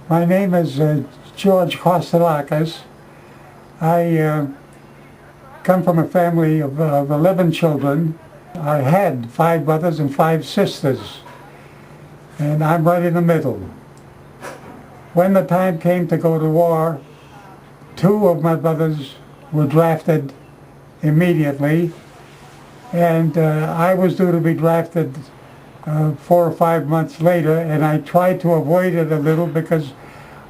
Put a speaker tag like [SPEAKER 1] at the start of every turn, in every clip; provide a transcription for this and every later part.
[SPEAKER 1] My name is George Kostoulakos. I come from a family of 11 children. I had 5 brothers and 5 sisters, and I'm right in the middle. When the time came to go to war, 2 of my brothers were drafted immediately, and I was due to be drafted 4 or 5 months later, and I tried to avoid it a little because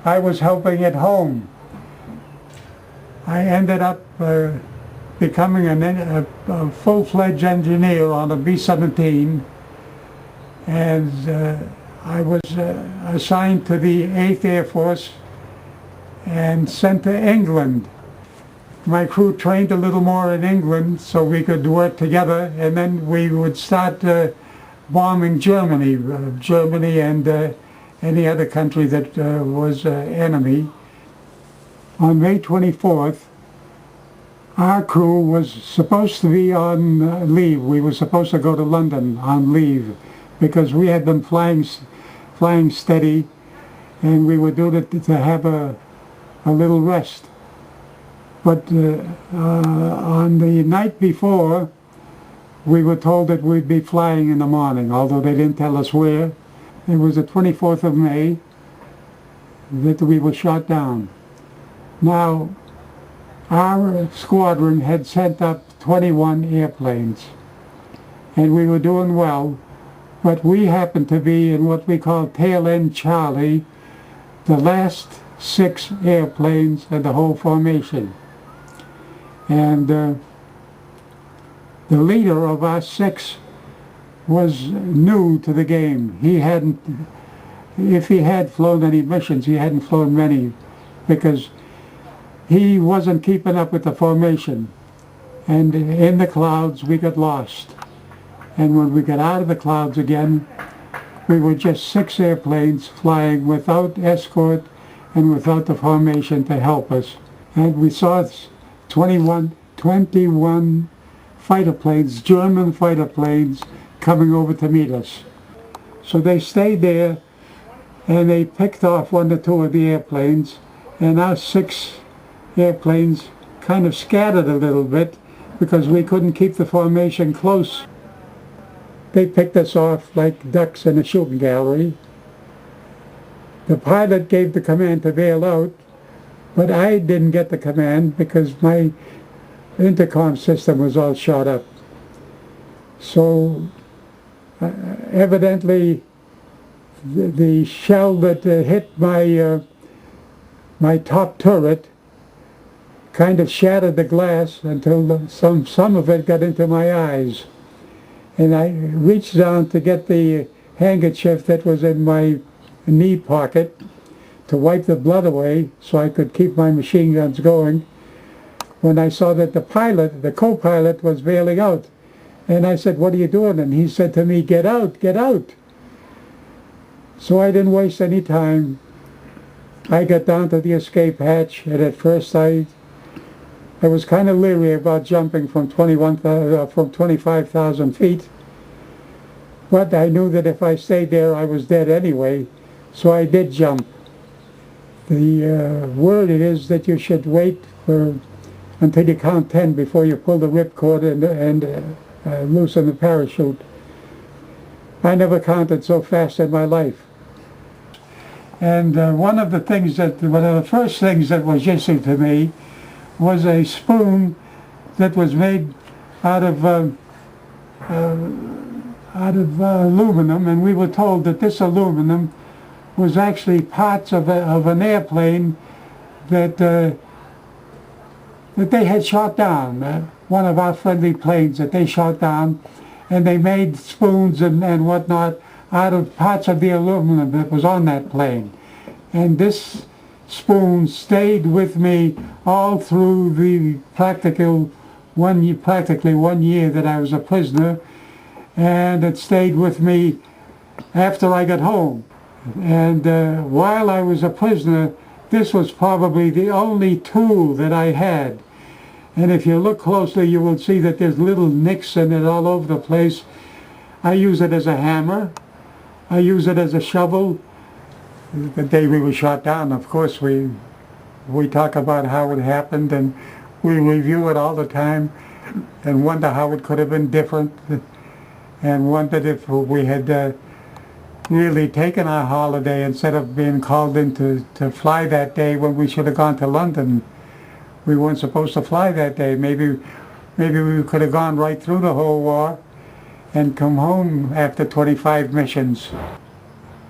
[SPEAKER 1] I was helping at home. I ended up becoming a full-fledged engineer on a B-17, and I was assigned to the 8th Air Force and sent to England. My crew trained a little more in England so we could work together, and then we would start bombing Germany and any other country that was enemy. On May 24th, our crew was supposed to be on leave. We were supposed to go to London on leave because we had been flying steady, and we were due to have a little rest. But on the night before, we were told that we'd be flying in the morning, although they didn't tell us where. It was the 24th of May that we were shot down. Now, our squadron had sent up 21 airplanes, and we were doing well, but we happened to be in what we call tail end Charlie, the last 6 airplanes in the whole formation. And the leader of our 6 was new to the game. He hadn't, if he had flown any missions, he hadn't flown many because he wasn't keeping up with the formation. And in the clouds we got lost. And when we got out of the clouds again, we were just 6 airplanes flying without escort and without the formation to help us. And we saw 21 fighter planes, German fighter planes, coming over to meet us. So they stayed there and they picked off 1 or 2 of the airplanes, and our 6 airplanes kind of scattered a little bit because we couldn't keep the formation close. They picked us off like ducks in a shooting gallery. The pilot gave the command to bail out, but I didn't get the command because my intercom system was all shot up. So evidently the shell that hit my top turret kind of shattered the glass until some of it got into my eyes. And I reached down to get the handkerchief that was in my knee pocket to wipe the blood away so I could keep my machine guns going, when I saw that the co-pilot was bailing out. And I said, "What are you doing?" And he said to me, "Get out, get out." So I didn't waste any time. I got down to the escape hatch, and at first I was kind of leery about jumping from 25,000 feet. But I knew that if I stayed there, I was dead anyway, so I did jump. The word is that you should wait until you count 10 before you pull the ripcord and loosen the parachute. I never counted so fast in my life. And one of the first things that was interesting to me was a spoon that was made out of aluminum, and we were told that this aluminum was actually parts of an airplane that they had shot down, one of our friendly planes that they shot down, and they made spoons and whatnot out of parts of the aluminum that was on that plane. And this spoon stayed with me all through the practically 1 year that I was a prisoner, and it stayed with me after I got home. And while I was a prisoner, this was probably the only tool that I had. And if you look closely, you will see that there's little nicks in it all over the place. I use it as a hammer. I use it as a shovel. the day we were shot down, of course, we talk about how it happened, and we review it all the time and wonder how it could have been different, and wondered if we had really taken our holiday instead of being called in to fly that day when we should have gone to London. We weren't supposed to fly that day. Maybe we could have gone right through the whole war and come home after 25 missions.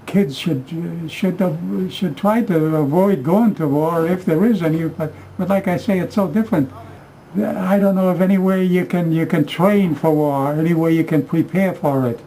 [SPEAKER 1] Kids should try to avoid going to war if there is any, but like I say, it's so different. I don't know of any way you can train for war, any way you can prepare for it.